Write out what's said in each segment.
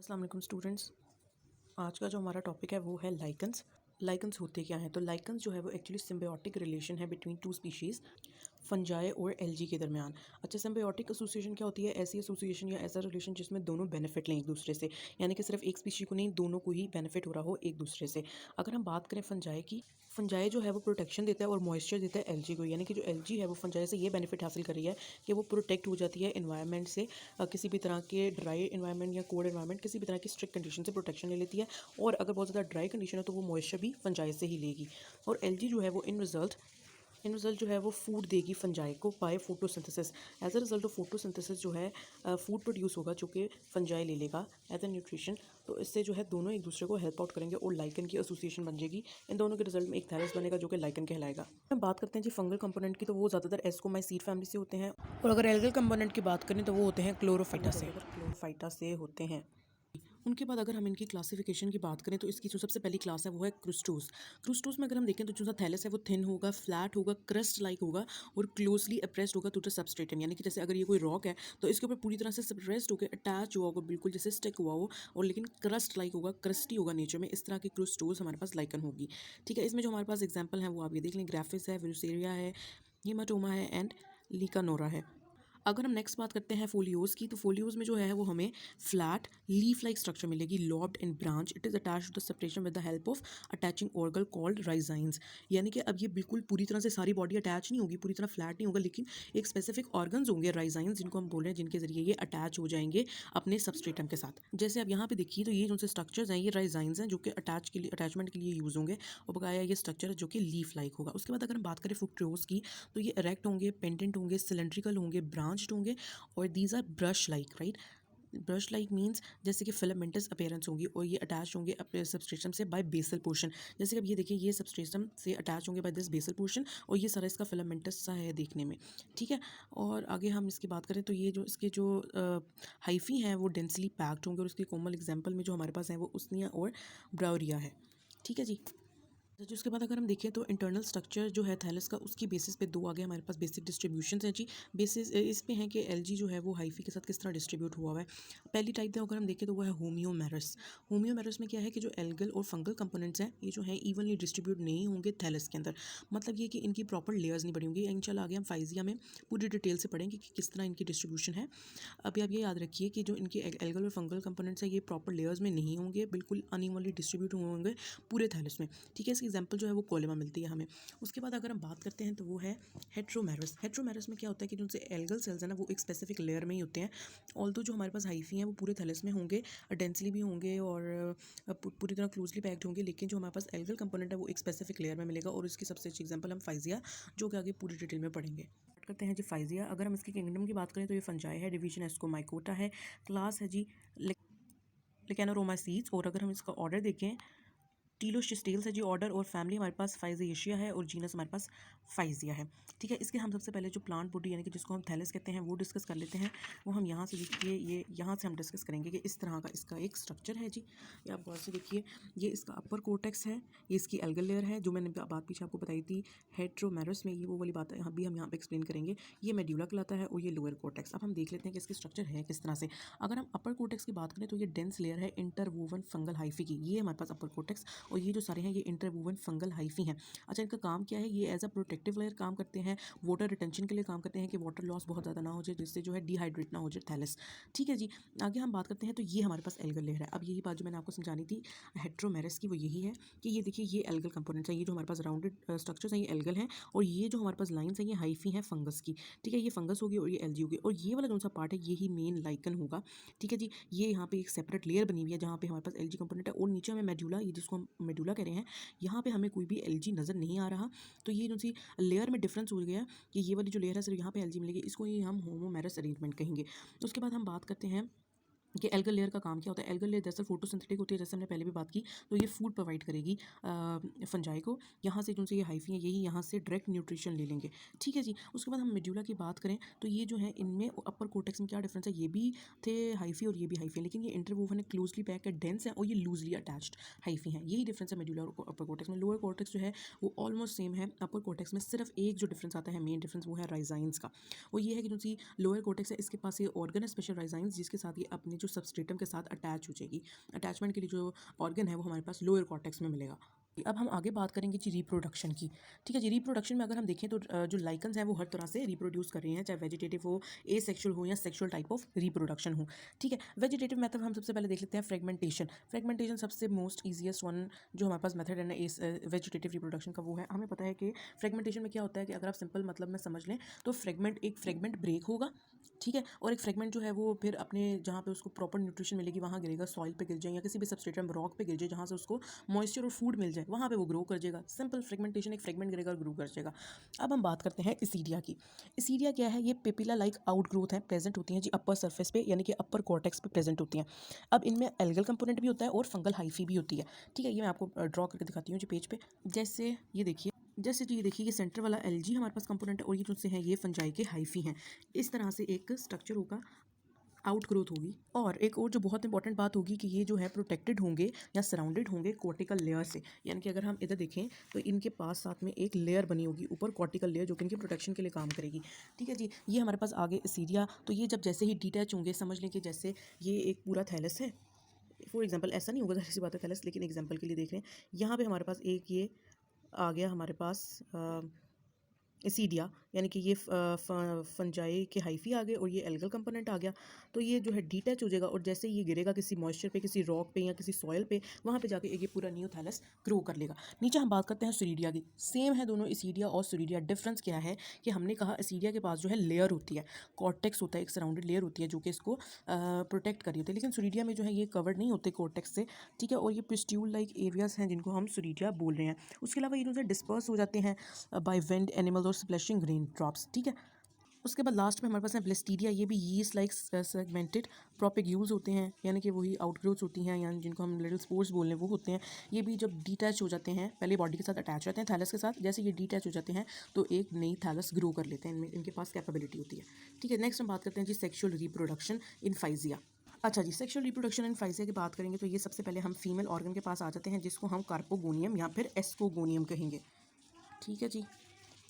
अस्सलाम वालेकुम स्टूडेंट्स। आज का जो हमारा टॉपिक है वो है लाइकन्स। लाइकन्स होते क्या हैं? तो लाइकन्स जो है वो एक्चुअली सिम्बायोटिक रिलेशन है बिटवीन टू स्पीशीज़, फंजाई और एल्गी के दरमियान। अच्छा, सिम्बायोटिक एसोसिएशन क्या होती है? ऐसी एसोसिएशन या ऐसा रिलेशन जिसमें दोनों बेनिफिट लें एक दूसरे से, यानी कि सिर्फ एक स्पीशी को नहीं, दोनों को ही बेनिफिट हो रहा हो एक दूसरे से। अगर हम बात करें फंजाई की, फंजाई जो है वो प्रोटेक्शन देता है और मॉइस्चर देता है एल्गी को, यानी कि जो एल्गी है वो फंजाई से ये बेनिफिट हासिल कर रही है कि वो प्रोटेक्ट हो जाती है इन्वायरमेंट से, किसी भी तरह के ड्राई इन्वायरमेंट या कोल्ड इन्वायरमेंट, किसी भी तरह की स्ट्रिक्ट कंडीशन से प्रोटेक्शन ले लेती है। और अगर बहुत ज़्यादा ड्राई कंडीशन है तो वो मॉइस्चर भी फंजाई से ही लेगी। और एल्गी जो है वो इन रिज़ल्ट जो है वो फूड देगी फंजाई को by photosynthesis. As a result of photosynthesis जो है फूड प्रोड्यूस होगा जो कि फंजाई ले लेगा एज ए न्यूट्रिशन। तो इससे जो है दोनों एक दूसरे को हेल्प आउट करेंगे और लाइकन की एसोसिएशन बन जाएगी। इन दोनों के रिजल्ट में एक थैलस बनेगा जो कि लाइकन कहलाएगा। हम बात करते हैं जी फंगल कंपोनेंट की, तो वो ज़्यादातर एस्कोमाइसीड फैमिली से होते हैं। और अगर एल्गल कंपोनेंट की बात करें तो वो होते हैं क्लोरोफाइटा से होते हैं। उनके बाद अगर हम इनकी क्लासिफिकेशन की बात करें तो इसकी जो सबसे पहली क्लास है वो है क्रुस्टोस। क्रुस्टोस में अगर हम देखें तो जो थैलस है वो थिन होगा, फ्लैट होगा, क्रस्ट लाइक होगा और क्लोजली अप्रेस्ड होगा टू द सबस्ट्रेटम, यानी कि जैसे अगर ये कोई रॉक है तो इसके ऊपर पूरी तरह से सप्रेस्ड होकर अटैच हुआ होगा, बिल्कुल जैसे स्टिक हुआ हो, और लेकिन क्रस्ट लाइक होगा, क्रस्टी होगा नेचर में। इस तरह की क्रुस्टोस हमारे पास लाइकन होगी। ठीक है, इसमें जो हमारे पास एग्जाम्पल है वो आप ये देख लें, ग्राफिस है, विरुसेरिया है, हीमाटोमा है एंड लिकानोरा है। अगर हम नेक्स्ट बात करते हैं फोलियोज की, तो फोलियोज में जो है वो हमें फ्लैट लीफ लाइक स्ट्रक्चर मिलेगी, lobed in branch. It is attached to the separation with the help of attaching organ called rhizines. यानी कि अब ये बिल्कुल पूरी तरह से सारी बॉडी अटैच नहीं होगी, पूरी तरह फ्लैट नहीं होगा, लेकिन एक स्पेसिफिक ऑर्गन्स होंगे राइजाइंस, जिनको हम बोल रहे हैं, जिनके जरिए ये अटैच हो जाएंगे अपने सबस्ट्रेटम के साथ। जैसे आप यहाँ पे देखिए तो ये जो से स्ट्रक्चर्स हैं ये राइजाइंस हैं जो कि अटैचमेंट के लिए यूज होंगे, और बकाया ये स्ट्रक्चर जो कि लीफ लाइक होगा। उसके बाद अगर हम बात करें फ्रुक्टोज की, तो ये इरेक्ट होंगे, पेंडेंट होंगे, सिलेंड्रिकल होंगे, ब्रांच्ड होंगे, और these are brush like, right. Brush like means जैसे कि फिलामेंटस अपीयरेंस होगी, और ये अटैच होंगे अपने सबस्ट्रेटम से बाय बेसल पोर्शन। जैसे कि अब ये देखिए ये सबस्ट्रेटम से अटैच होंगे बाय दिस बेसल पोर्शन, और ये सारा इसका फिलामेंटस सा है देखने में। ठीक है, और आगे हम इसकी बात करें तो ये जो इसके जो हाइफी हैं वो डेंसली पैक्ड होंगे, और उसके कॉमन एग्जाम्पल में जो हमारे पास है वो उसनिया और ब्राउरिया है। ठीक है जी। जी, उसके बाद अगर हम देखें तो इंटरनल स्ट्रक्चर जो है थैलस का, उसकी बेसिस पे दो आगे हमारे पास बेसिक डिस्ट्रीब्यूशन हैं जी। बेसिस इस पे हैं कि एलजी जो है वो हाइफी के साथ किस तरह डिस्ट्रीब्यूट हुआ हुआ है। पहली टाइप में अगर हम देखें तो वो है होम्योमेरस। होम्योमेरस में क्या है कि जो एल्गल और फंगल कंपोनेंट्स हैं ये जो है इवनली डिस्ट्रीब्यूट नहीं होंगे थैलस के अंदर। मतलब ये कि इनकी प्रॉपर लेयर्स नहीं बनी होंगी। इंशाल्लाह आगे हम फाइजिया में पूरी डिटेल से पढ़ेंगे कि किस तरह इनकी डिस्ट्रीब्यूशन है। अभी आप ये याद रखिए कि जो इनके एल्गल और फंगल कंपोनेंट्स हैं ये प्रॉपर लेयर्स में नहीं होंगे, बिल्कुल अनइवनली डिस्ट्रीब्यूट होंगे पूरे थैलस में। ठीक है, इसकी एग्जांपल जो है वो कोलेमा मिलती है हमें। उसके बाद अगर हम बात करते हैं तो वो है हेट्रोमेरस। हेट्रोमेरस में क्या होता है कि जो उनसे एल्गल सेल्स है ना वो एक स्पेसिफिक लेयर में ही होते हैं। ऑल्दो जो हमारे पास हाइफी हैं वो पूरे थैलस में होंगे, डेंसली भी होंगे और पूरी तरह क्लोजली पैक्ड होंगे, लेकिन जो हमारे पास एल्गल कंपोनेंट है वो एक स्पेसिफिक लेयर में मिलेगा, और इसकी सबसे अच्छी एग्जाम्पल हम फाइजिया जो कि आगे पूरी डिटेल में पढ़ेंगे। बात करते हैं जी फाइजिया। अगर हम इसकी किंगडम की बात करें तो ये फंजाई है, डिवीजन एस्कोमाइकोटा है, क्लास है जी लिकेनोरोमासीड्स, और अगर हम इसका ऑर्डर देखें टीलोशिस्टेल्स है जी ऑर्डर, और फैमिली हमारे पास फाइजिएशिया है, और जीनस हमारे पास फाइजिया है। ठीक है, इसके हम सबसे पहले जो प्लांट बॉडी यानी कि जिसको हम थैलस कहते हैं वो डिस्कस कर लेते हैं। वो हम यहाँ से देखिए, ये यहाँ से हम डिस्कस करेंगे कि इस तरह का इसका एक स्ट्रक्चर है जी। ये आप गौर से देखिए, ये इसका अपर कोर्टेक्स है, ये इसकी एल्गल लेयर है जो मैंने बात पीछे आपको बताई थी हेट्रोमेरस में, ये वो वाली बात है हम यहाँ पे एक्सप्लेन करेंगे। ये मेड्यूला कहलाता है, और ये लोअर कोर्टेक्स। अब हम देख लेते हैं कि इसकी स्ट्रक्चर है किस तरह से। अगर हम अपर कोर्टेक्स की बात करें तो ये डेंस लेयर है इंटरवोवन फंगल हाइफी की, ये हमारे पास अपर कोर्टेक्स, और ये जो सारे हैं ये इंटरवोवन फंगल हाइफी हैं। अच्छा, इनका काम क्या है? ये एज अ प्रोटेक्टिव लेयर काम करते हैं, वाटर रिटेंशन के लिए काम करते हैं कि वाटर लॉस बहुत ज़्यादा ना हो जाए, जिससे जो है डिहाइड्रेट ना हो जाए थैलस। ठीक है जी, आगे हम बात करते हैं तो ये हमारे पास एल्गल लेयर है। अब यही बात जो मैंने आपको समझानी थी हेट्रोमेरस की वो यही है कि ये देखिए ये एल्गल कंपोनेंट्स हैं, ये जो हमारे पास राउंडेड स्ट्रक्चर्स हैं ये एल्गल हैं, और ये जो हमारे पास लाइन्स हैं ये हाइफी हैं फंगस की। ठीक है, ये फंगस होगी और ये एल्गी होगी, और ये वाला जो सा पार्ट है यही मेन लाइकन होगा। ठीक है जी, ये यहाँ पे एक सेपरेट लेयर बनी हुई है जहाँ पे हमारे पास एल्गी कंपोनेंट है, और नीचे हमें मेडुला, ये जिसको हम मेडुला कह रहे हैं, यहाँ पे हमें कोई भी एलजी नज़र नहीं आ रहा। तो ये जो सी लेयर में डिफरेंस हो गया कि ये वाली जो लेयर है सिर्फ यहाँ पे एलजी मिलेगी, इसको ये हम होमोमेरस अरेंजमेंट कहेंगे। उसके बाद हम बात करते हैं कि एल्गल लेयर का काम क्या होता है। एल्गल लेयर दरअसल फोटोसिंथेटिक होती है, जैसे हमने पहले भी बात की, तो ये फूड प्रोवाइड करेगी फंजाई को। यहाँ से जो ये हाइफी है यही यहाँ से डायरेक्ट न्यूट्रिशन ले लेंगे। ठीक है जी, उसके बाद हम मेड्यूला की बात करें तो ये जो है इनमें अपर कोर्टेक्स में क्या डिफरेंस है, ये भी थे हाइफी और ये भी हाइफी है, लेकिन ये इंटरवोवन है, क्लोजली पैक है, डेंस है, और ये लूजली अटैच्ड हाइफी हैं। यही डिफरेंस है मेड्यूला और अपर कोर्टेक्स में। लोअर कोर्टेक्स जो है वो ऑलमोस्ट सेम है अपर कोर्टेक्स में, सिर्फ एक जो डिफरेंस आता है मेन डिफरेंस वो है राइजाइंस का। वो ये है कि जो सी लोअर कोर्टेक्स है इसके पास ये ऑर्गन है स्पेशल राइजाइंस, जिसके साथ ये अपने जो जो सबस्ट्रेटम के साथ अटैच हो जाएगी। अटैचमेंट के लिए जो ऑर्गन है वो हमारे पास लोअर कॉर्टेक्स में मिलेगा। अब हम आगे बात करेंगे जी रिप्रोडक्शन की। ठीक है जी, रिप्रोडक्शन में अगर हम देखें तो जो लाइकन्स हैं वो हर तरह से रिप्रोड्यूस कर रही हैं, चाहे वेजिटेटिव हो, एसेक्सुअल हो या सेक्सुअल टाइप ऑफ रिप्रोडक्शन हो। ठीक है, वेजिटेटिव मेथड हम सबसे पहले देख लेते हैं फ्रेगमेंटेशन। फ्रेगमेंटेशन सबसे मोस्ट ईजिएस्ट वन जो हमारे पास मेथड है ना इस वेजिटेटिव रिप्रोडक्शन का वो है। हमें पता है कि फ्रेगमेंटेशन में क्या होता है कि अगर आप सिंपल मतलब में समझ लें तो एक फ्रेगमेंट ब्रेक होगा, ठीक है, और एक फ्रेगमेंट जो है वो फिर अपने जहाँ पे उसको प्रॉपर न्यूट्रिशन मिलेगी वहाँ गिरेगा, सॉइल पे गिर जाए या किसी भी सबस्ट्रेटम रॉक पे गिर जाए जहाँ से उसको मॉइस्चर और फूड मिल जाए, वहाँ पे वो ग्रो कर जाएगा। सिंपल फ्रेगमेंटेशन, एक फ्रेगमेंट गिरेगा और ग्रो कर जाएगा। अब हम बात करते हैं इसीडिया की। इसीडिया क्या है? ये पेपिला लाइक आउट ग्रोथ है, प्रेजेंट होती हैं जी अपर सर्फेस पे, यानी कि अपर कॉर्टेक्स पे प्रेजेंट होती हैं। अब इनमें एल्गल कंपोनेंट भी होता है और फंगल हाइफी भी होती है। ठीक है, ये मैं आपको ड्रॉ करके दिखाती हूँ जी पेज पे। जैसे ये देखिए, ये देखिए, ये सेंटर वाला एलजी हमारे पास कंपोनेंट है और ये जो से हैं ये फंजाई के हाइफी हैं। इस तरह से एक स्ट्रक्चर होगा, आउट ग्रोथ होगी। और एक और जो बहुत इंपॉर्टेंट बात होगी कि ये जो है प्रोटेक्टेड होंगे या सराउंडेड होंगे कॉर्टिकल लेयर से, यानी कि अगर हम इधर देखें तो इनके पास साथ में एक लेयर बनी होगी ऊपर, कॉर्टिकल लेयर, जो कि इनके प्रोटेक्शन के लिए काम करेगी। ठीक है जी, ये हमारे पास आगे सीरिया, तो ये जब जैसे ही डिटैच होंगे, समझ लें कि जैसे ये एक पूरा थैलस है फॉर एग्जाम्पल, ऐसा नहीं होगा जाहिर सी बात है थैलस, लेकिन एग्जाम्पल के लिए देख रहे हैं, यहाँ पे हमारे पास एक ये आ गया हमारे पास एसीडिया, यानी कि ये फंजाई के हाइफी आ गए और ये एल्गल कंपोनेंट आ गया। तो ये जो है डिटैच हो जाएगा और जैसे ये गिरेगा किसी मॉइस्चर पे, किसी रॉक पे या किसी सॉइल पे, वहाँ पे जाके ये पूरा न्यू थैलस ग्रो कर लेगा। नीचे हम बात करते हैं सुरीडिया की। सेम है दोनों, एसीडिया और सुरीडिया। डिफरेंस क्या है कि हमने कहा एसीडिया के पास जो है लेयर होती है, कॉर्टेक्स होता है, एक सराउंडेड लेयर होती है जो कि इसको प्रोटेक्ट कर रही होती है, लेकिन सुरीडिया में जो है ये कवर्ड नहीं होते कॉर्टेक्स से। ठीक है, और ये पिस्ट्यूल लाइक एरियाज हैं जिनको हम सुरीडिया बोल रहे हैं। उसके अलावा ये जो है डिस्पर्स हो जाते हैं बाय विंड, एनिमल्स और स्प्लैशिंग रेन ड्रॉप्स। ठीक है, उसके बाद लास्ट में हमारे पास है ब्लिस्टीरिया। ये भी यीस्ट लाइक सेगमेंटेड प्रोपेग्यूल्स होते हैं, यानी कि वही आउटग्रोथ्स होती हैं, यानी जिनको हम लिटिल स्पोर्स बोल रहे हैं वो होते हैं। ये भी जब डिटैच हो जाते हैं, पहले बॉडी के साथ अटैच रहते हैं थैलस के साथ, जैसे ये डिटैच हो जाते हैं तो एक नई थैलस ग्रो कर लेते हैं, इनमें इनके पास कैपेबिलिटी होती है। ठीक है, नेक्स्ट हम बात करते हैं जी सेक्शुअल रिप्रोडक्शन इन फाइजिया। अच्छा जी, सेक्शुअल रिप्रोडक्शन इन फाइजिया की बात करेंगे तो ये सबसे पहले हम फीमेल ऑर्गन के पास आ जाते हैं जिसको हम कार्पोगोनियम या फिर एस्कोगोनियम कहेंगे। ठीक है जी,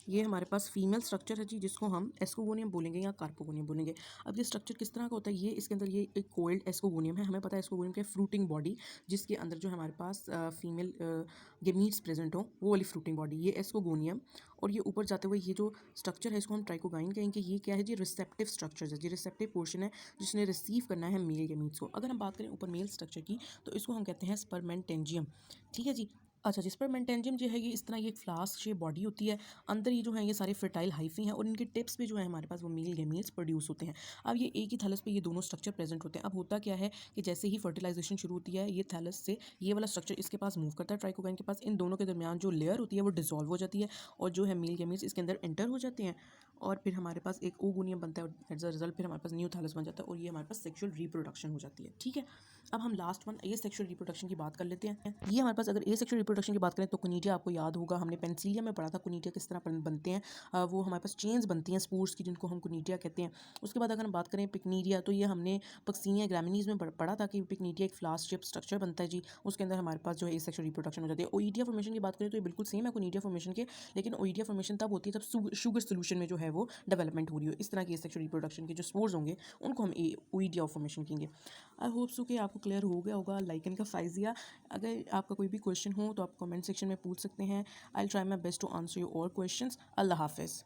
ये हमारे पास फीमेल स्ट्रक्चर है जी जिसको हम एस्कोगोनियम बोलेंगे या कार्पोगोनियम बोलेंगे। अब ये स्ट्रक्चर किस तरह का होता है? ये इसके अंदर ये एक कोइल्ड एस्कोगोनियम है। हमें पता है एस्कोगोनियम के फ्रूटिंग बॉडी, जिसके अंदर जो हमारे पास फीमेल गेमीट्स प्रेजेंट हो, वो वाली फ्रूटिंग बॉडी, ये एस्कोगोनियम। और ये ऊपर जाते हुए ये जो स्ट्रक्चर है इसको हम ट्राइकोगाइन कहेंगे। ये क्या है जी? रिसेप्टिव स्ट्रक्चर है जी, रिसेप्टिव पोर्शन है जिसने रिसीव करना है मेल गेमीट्स को। अगर हम बात करें ऊपर मेल स्ट्रक्चर की तो इसको हम कहते हैं स्पर्मेंटेंजियम। ठीक है जी। अच्छा, जिस पर मेंटेंजियम जो है ये इस तरह ये एक फ्लास्क शेप बॉडी होती है। अंदर ये जो है ये सारे फर्टाइल हाइफी हैं और इनके टिप्स पे जो है हमारे पास वो मेल गेमीट्स प्रोड्यूस होते हैं। अब ये एक ही थैलस पे ये दोनों स्ट्रक्चर प्रेजेंट होते हैं। अब होता क्या है कि जैसे ही फर्टिलाइजेशन शुरू होती है, ये थैलस से ये वाला स्ट्रक्चर इसके पास मूव करता है, ट्राइकोगाइन के पास। इन दोनों के दरमियान जो लेयर होती है वो डिसॉल्व हो जाती है और जो है मेल गेमीट्स इसके अंदर एंटर हो जाते हैं और फिर हमारे पास एक ओगोनियम बनता है और एज अ रिजल्ट फिर हमारे पास न्यू थैलस बन जाता है और ये हमारे पास सेक्सुअल रिप्रोडक्शन हो जाती है। ठीक है, अब हम लास्ट वन ये सेक्सुअल रिप्रोडक्शन की बात कर लेते हैं। ये हमारे पास अगर ये सेक्सुअल रिप्रोडक्शन की बात करें तो कुनीडिया आपको याद होगा, हमने पेंसिलिया में पढ़ा था कुनीडिया किस तरह बनते हैं। वो हमारे पास चेन्स बनती हैं स्पोर्स की जिनको हम कुनीडिया कहते हैं। उसके बाद अगर हम बात करें पिकनीडिया, तो ये हमने पक्सीनिया ग्रामिनीज में पढ़ा था कि पिकनीडिया एक फ्लास्क शेप स्ट्रक्चर बनता है जी, उसके अंदर हमारे पास जो है सेक्सुअल रिप्रोडक्शन हो जाती है। ओइडिया फॉर्मेशन की बात करें तो ये बिल्कुल सेम है कुनीडिया फॉर्मेशन के, लेकिन ओइडिया फॉर्मेशन तब होती है जब शुगर सोल्यूशन में जो है वो डेवलपमेंट हो रही हो। इस तरह की सेक्सुअल रिप्रोडक्शन के जो स्पोर्स होंगे उनको हम ओइडिया फॉर्मेशन कहेंगे। आई होप सो कि आपको क्लियर हो गया होगा लाइकन का फाइजिया। अगर आपका कोई भी क्वेश्चन हो तो आप कमेंट सेक्शन में पूछ सकते हैं। I will try my best to answer your all questions. अल्लाह हाफिज़।